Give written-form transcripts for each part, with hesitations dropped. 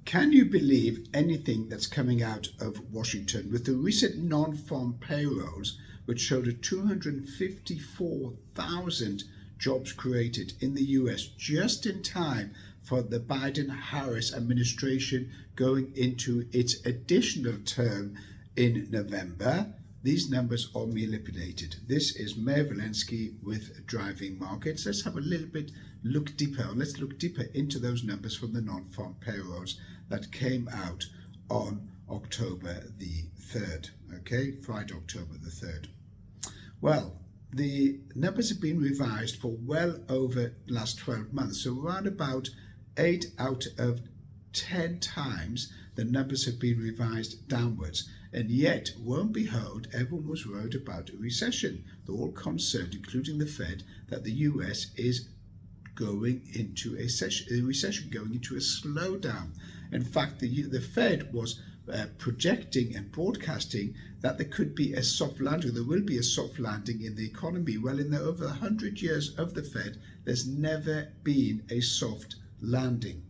Can you believe anything that's coming out of Washington with the recent non-farm payrolls, which showed a 254,000 jobs created in the US just in time for the Biden-Harris administration going into its additional term in November? These numbers are manipulated. This is Meir Volensky with Driving Markets. Let's have a little bit look deeper. Let's look deeper into those numbers from the non-farm payrolls that came out on October the 3rd. Okay, Friday, October the 3rd. Well, the numbers have been revised for well over the last 12 months. So around about 8 out of 10 times the numbers have been revised downwards. And yet, lo and behold, everyone was worried about a recession. They're all concerned, including the Fed, that the US is going into a recession, going into a slowdown. In fact, the Fed was projecting and broadcasting that there could be a soft landing, there will be a soft landing in the economy. Well, in the over 100 years of the Fed, there's never been a soft landing.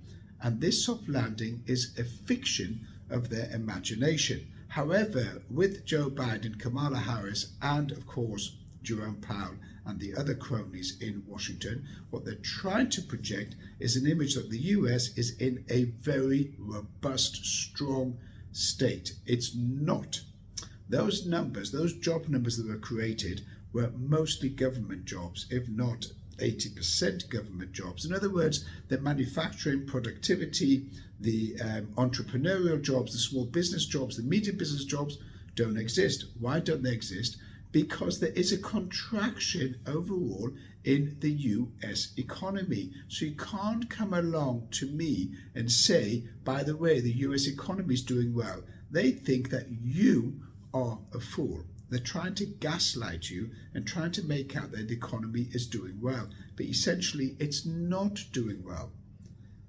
And this soft landing is a fiction of their imagination. However, with Joe Biden, Kamala Harris, and of course, Jerome Powell and the other cronies in Washington, what they're trying to project is an image that the US is in a very robust, strong state. It's not. Those numbers, those job numbers that were created were mostly government jobs, if not 80% government jobs. In other words, the manufacturing productivity, the entrepreneurial jobs, the small business jobs, the medium business jobs don't exist. Why don't they exist? Because there is a contraction overall in the US economy. So you can't come along to me and say, by the way, the US economy is doing well. They think that you are a fool. They're trying to gaslight you and trying to make out that the economy is doing well. But essentially, it's not doing well.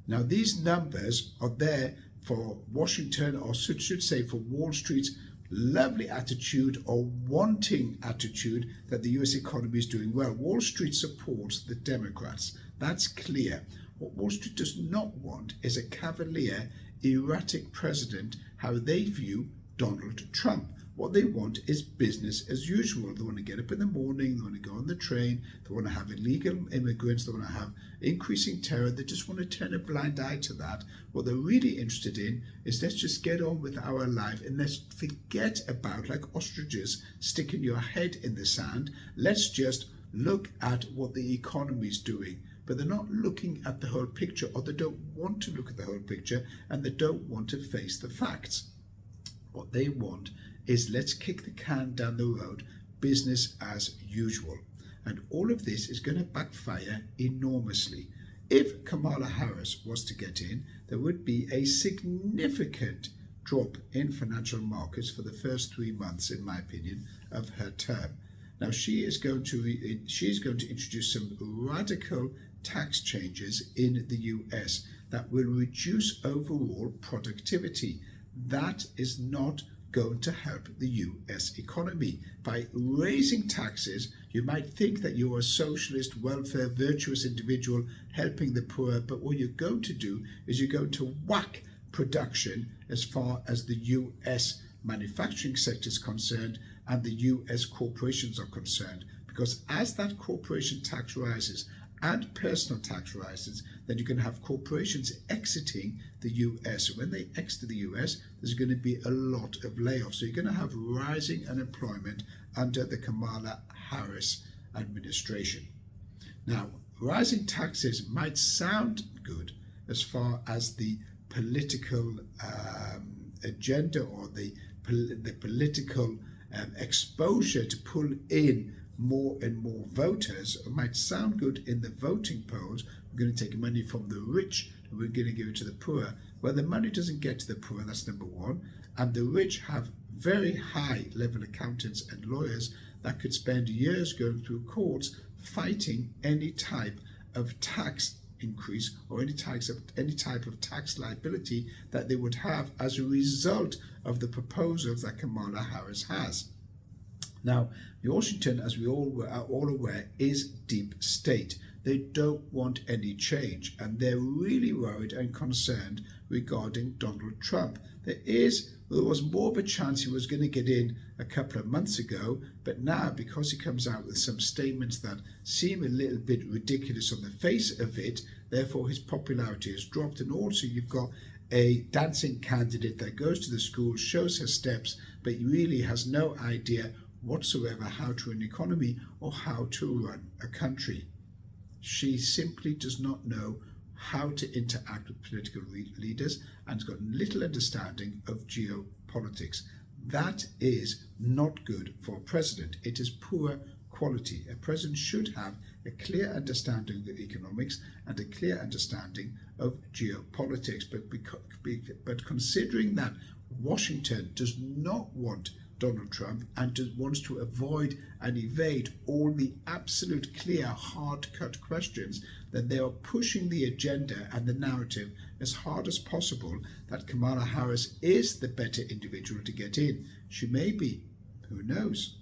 Now, these numbers are there for Washington, or should say for Wall Street's lovely attitude or wanting attitude that the US economy is doing well. Wall Street supports the Democrats. That's clear. What Wall Street does not want is a cavalier, erratic president, how they view Donald Trump. What they want is business as usual. They want to get up in the morning, they want to go on the train, they want to have illegal immigrants, they want to have increasing terror. They just want to turn a blind eye to that. What they're really interested in is let's just get on with our life and let's forget about, like ostriches, sticking your head in the sand. Let's just look at what the economy is doing. But they're not looking at the whole picture, or they don't want to look at the whole picture, and they don't want to face the facts. What they want is let's kick the can down the road, business as usual. And all of this is going to backfire enormously. If Kamala Harris was to get in, there would be a significant drop in financial markets for the first 3 months, in my opinion, of her term. Now, she is going to introduce some radical tax changes in the US that will reduce overall productivity. That is not going to help the US economy. By raising taxes, you might think that you're a socialist, welfare, virtuous individual helping the poor, but what you're going to do is you're going to whack production as far as the US manufacturing sector is concerned and the US corporations are concerned. Because as that corporation tax rises and personal tax rises, then you're going to have corporations exiting the US. When they exit the US, there's going to be a lot of layoffs. So you're going to have rising unemployment under the Kamala Harris administration. Now, rising taxes might sound good as far as the political agenda or the political exposure to pull in more and more voters. It might sound good in the voting polls. We're going to take money from the rich and we're going to give it to the poor. Well, the money doesn't get to the poor, that's number one. And the rich have very high level accountants and lawyers that could spend years going through courts fighting any type of tax increase or any type of tax liability that they would have as a result of the proposals that Kamala Harris has. Now, Washington, as we are all aware, is deep state. They don't want any change, and they're really worried and concerned regarding Donald Trump. There was more of a chance he was going to get in a couple of months ago, but now, because he comes out with some statements that seem a little bit ridiculous on the face of it, therefore his popularity has dropped. And also you've got a dancing candidate that goes to the school, shows her steps, but really has no idea whatsoever how to run an economy or how to run a country. She simply does not know how to interact with political leaders and has got little understanding of geopolitics. That is not good for a president. It is poor quality. A president should have a clear understanding of economics and a clear understanding of geopolitics. But considering that Washington does not want Donald Trump and wants to avoid and evade all the absolute clear hard-cut questions, then they are pushing the agenda and the narrative as hard as possible that Kamala Harris is the better individual to get in. She may be, who knows?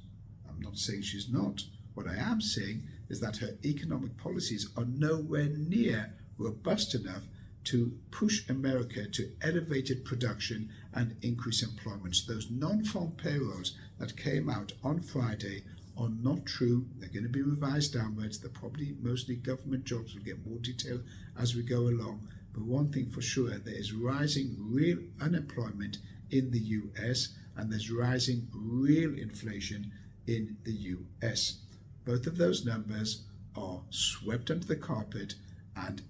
I'm not saying she's not. What I am saying is that her economic policies are nowhere near robust enough to push America to elevated production and increase employment. So those non-farm payrolls that came out on Friday are not true. They're going to be revised downwards. They're probably mostly government jobs. We'll get more detail as we go along. But one thing for sure, there is rising real unemployment in the US and there's rising real inflation in the US. Both of those numbers are swept under the carpet and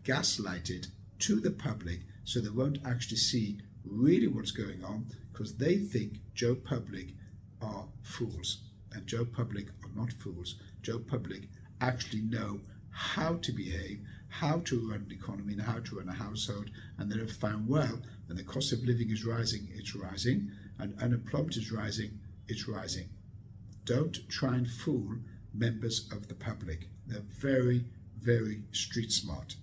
gaslighted to the public, so they won't actually see really what's going on, because they think Joe Public are fools, and Joe Public are not fools. Joe Public actually know how to behave, how to run an economy and how to run a household, and they have found, well, when the cost of living is rising, it's rising, and unemployment is rising, it's rising. Don't try and fool members of the public. They're very, very street smart.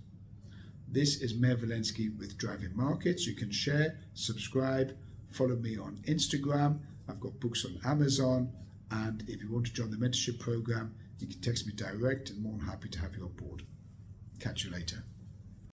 This is Meir Walensky with Driving Markets. You can share, subscribe, follow me on Instagram. I've got books on Amazon. And if you want to join the mentorship program, you can text me direct and more than happy to have you on board. Catch you later.